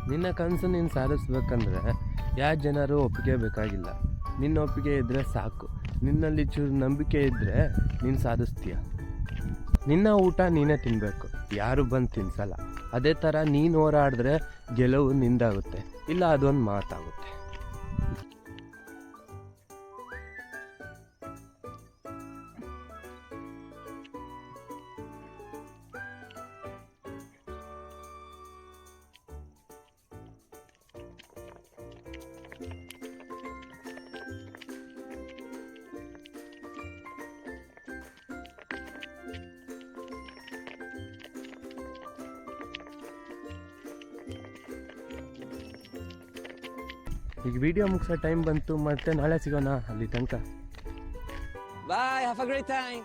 ನಿನ್ನ ಕನಸು ನೀನು ಸಾಧಿಸ್ಬೇಕಂದ್ರೆ ಯಾವ ಜನರು ಒಪ್ಪಿಗೆ ಬೇಕಾಗಿಲ್ಲ. ನಿನ್ನ ಒಪ್ಪಿಗೆ ಇದ್ದರೆ ಸಾಕು. ನಿನ್ನಲ್ಲಿ ಚೂರು ನಂಬಿಕೆ ಇದ್ದರೆ ನೀನು ಸಾಧಿಸ್ತೀಯ. ನಿನ್ನ ಊಟ ನೀನೇ ತಿನ್ನಬೇಕು, ಯಾರು ಬಂದು ತಿನ್ಸಲ್ಲ. ಅದೇ ಥರ ನೀನು ಹೋರಾಡಿದ್ರೆ ಗೆಲುವು ನಿಂದಾಗುತ್ತೆ, ಇಲ್ಲ ಅದೊಂದು ಮಾತಾಗುತ್ತೆ. ಈಗ ವಿಡಿಯೋ ಮುಗಿಸೋ ಟೈಮ್ ಬಂತು, ಮತ್ತೆ ನಾಳೆ ಸಿಗೋಣ. ಅಲ್ಲಿ ತನಕ Bye, have a great time.